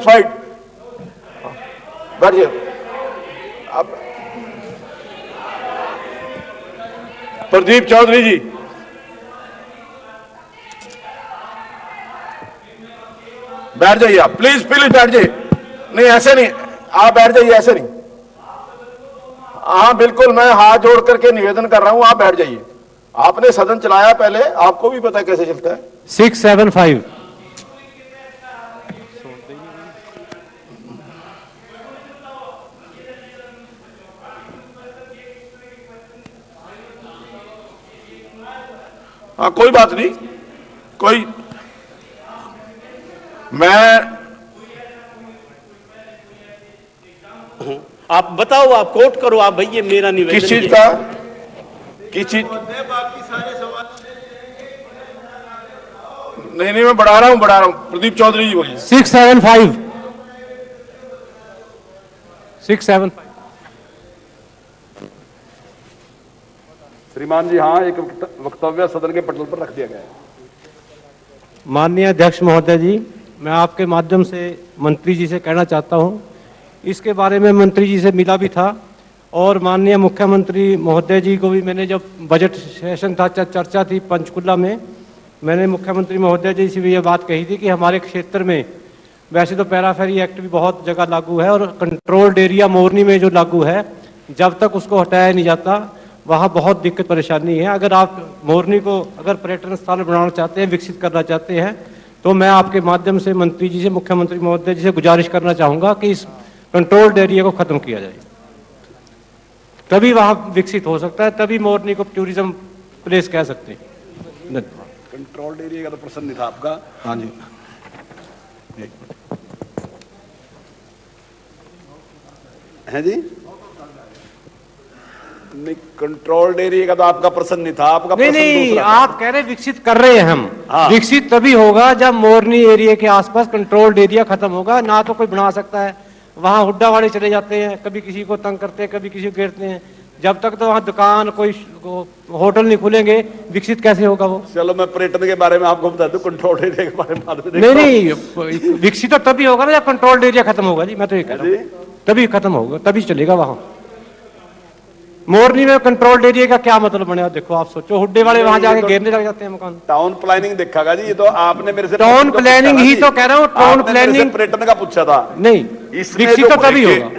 Fight बैठ जाओ। अब प्रदीप चौधरी जी, बैठ जाइए आप, प्लीज प्लीज बैठ जाइए। नहीं ऐसे नहीं, आप बैठ जाइए, ऐसे नहीं। हाँ बिल्कुल, मैं हाथ जोड़ करके निवेदन कर रहा हूं, आप बैठ जाइए। आपने सदन चलाया पहले, आपको भी पता है कैसे चलता है। 675। हाँ कोई बात नहीं, कोई मैं आप बताओ, आप कोट करो, आप भैया मेरा निवेदन किस चीज का, किस चीज? नहीं नहीं, मैं बढ़ा रहा हूं। प्रदीप चौधरी जी बोलिए। 675। 675। श्रीमान जी, हाँ, एक वक्तव्य सदन के पटल पर रख दिया गया है। माननीय अध्यक्ष महोदय जी, मैं आपके माध्यम से मंत्री जी से कहना चाहता हूं, इसके बारे में मंत्री जी से मिला भी था और माननीय मुख्यमंत्री महोदय जी को भी मैंने, जब बजट सेशन था, चर्चा थी पंचकुला में, मैंने मुख्यमंत्री महोदय जी से भी ये बात कही थी कि हमारे क्षेत्र में वैसे तो पैराफेरी एक्ट भी बहुत जगह लागू है और कंट्रोल्ड एरिया मोरनी में जो लागू है, जब तक उसको हटाया नहीं जाता वहाँ बहुत दिक्कत परेशानी है। अगर आप मोरनी को अगर पर्यटन स्थल बनाना चाहते हैं, विकसित करना चाहते हैं, तो मैं आपके माध्यम से मंत्री जी से, मुख्यमंत्री महोदय जी से गुजारिश करना चाहूँगा कि इस कंट्रोल्ड एरिया को खत्म किया जाए, तभी वहाँ विकसित हो सकता है, तभी मोरनी को टूरिज्म प्लेस कह सकते हैं। कंट्रोल्ड एरिया का तो प्रश्न नहीं था आपका। हाँ जी, है जी। नहीं, कंट्रोल्ड एरिया का तो आपका प्रश्न नहीं था, आपका नहीं प्रश्न नहीं, दूसरा आप कह रहे विकसित कर रहे हैं हम। हाँ। विकसित तभी होगा जब मोरनी एरिया के आसपास कंट्रोल्ड एरिया खत्म होगा। ना तो कोई बना सकता है, वहां हुड्डा वाले चले जाते हैं, कभी किसी को तंग करते हैं, कभी किसी को घेरते हैं। जब तक तो वहाँ दुकान, कोई होटल नहीं खुलेंगे, विकसित कैसे होगा वो? चलो, मैं पर्यटन के बारे में आपको बता दूं, कंट्रोल्ड एरिया के बारे में बाद में नहीं नहीं, विकसित तो तभी होगा ना जब कंट्रोल्ड एरिया खत्म होगा जी। मैं तो ये कह रहा हूँ, तभी खत्म होगा, तभी चलेगा वहां। मोरनी में कंट्रोल्ड एरिया का क्या मतलब बनेगा? देखो आप सोचो, हुड्डे वाले वहां जाके घेरने लग जाते हैं मकान। टाउन प्लानिंग देखा जी, ये तो आपने मेरे से टाउन प्लानिंग ही तो कह रहा हूँ, टाउन प्लानिंग पर्यटन का पूछा था। नहीं, विकसित तो तभी होगा।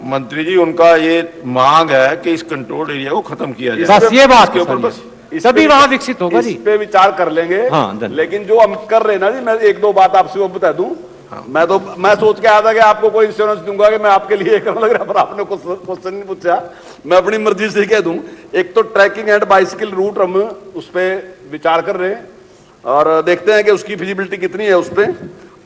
मंत्री जी, उनका ये मांग है कि इस कंट्रोल एरिया को खत्म किया जाए, बस ये बात के ऊपर बस तभी वहां विकसित होगा जी। इस पे विचार कर लेंगे। हाँ, लेकिन जो हम कर रहे हैं ना जी, मैं एक दो बात आपसे वो बता दूं। हाँ। मैं सोच के आया था कि आपको कोई इंश्योरेंस दूंगा कि मैं आपके लिए करने लग रहा, पर आपने क्वेश्चन नहीं पूछा। मैं अपनी मर्जी से कह दूं, एक तो ट्रैकिंग एंड बाइसिकल रूट हम उस पर विचार कर रहे हैं और देखते हैं कि उसकी फिजिबिलिटी कितनी है उस पर।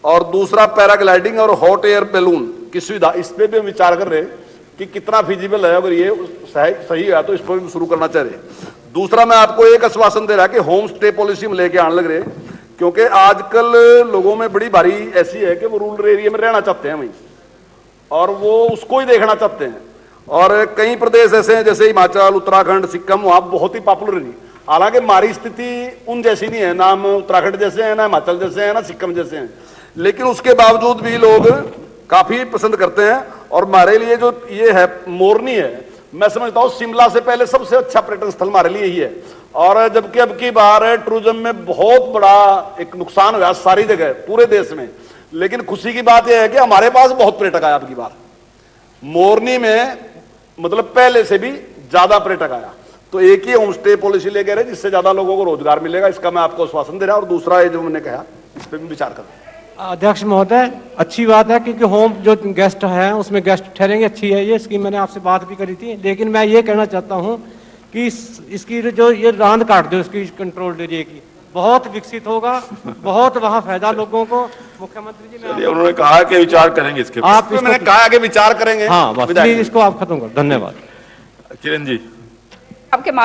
और दूसरा, पैराग्लाइडिंग और हॉट एयर बैलून की सुविधा, इस पर भी हम विचार कर रहे हैं कि कितना फिजिबल है। अगर ये सही है तो इस पर भी शुरू करना चाह रहे हैं। दूसरा, मैं आपको एक आश्वासन दे रहा कि होम स्टे पॉलिसी में लेके आने लग रहे, क्योंकि आजकल लोगों में बड़ी भारी ऐसी है कि वो रूरल एरिया में रहना चाहते हैं वहीं, और वो उसको ही देखना चाहते हैं। और कई प्रदेश ऐसे हैं जैसे हिमाचल, उत्तराखंड, सिक्किम, वहां बहुत ही पॉपुलर नहीं। हालांकि हमारी स्थिति उन जैसी नहीं है, ना हम उत्तराखंड जैसे हैं, ना हिमाचल जैसे हैं, ना सिक्किम जैसे हैं, लेकिन उसके बावजूद भी लोग काफी पसंद करते हैं। और हमारे लिए जो ये है मोरनी है, मैं समझता हूं शिमला से पहले सबसे अच्छा पर्यटन स्थल हमारे लिए ही है। और जबकि अब की बार टूरिज्म में बहुत बड़ा एक नुकसान हुआ सारी जगह, पूरे देश में, लेकिन खुशी की बात यह है कि हमारे पास बहुत पर्यटक आया अब की बार मोरनी में, मतलब पहले से भी ज्यादा पर्यटक आया। तो एक ही होम स्टे पॉलिसी लेके रहे जिससे ज्यादा लोगों को रोजगार मिलेगा, इसका मैं आपको आश्वासन दे रहा हूं। और दूसरा, ये जो मैंने कहा, इस पर भी विचार करें। अध्यक्ष महोदय, अच्छी बात है, क्योंकि होम जो गेस्ट हैं उसमें गेस्ट ठहरेंगे, अच्छी है ये स्कीम। मैंने आपसे बात भी करी थी, लेकिन मैं ये कहना चाहता हूँ कि इसकी जो ये रांद काट दो इसकी कंट्रोल एरिया की, बहुत विकसित होगा, बहुत वहाँ फायदा लोगों को। मुख्यमंत्री जी ने उन्होंने कहा कि विचार करेंगे इसके आप, मैंने कहा कि विचार करेंगे। हाँ, बस इसको आप खत्म करो। धन्यवाद। किरण जी, आपके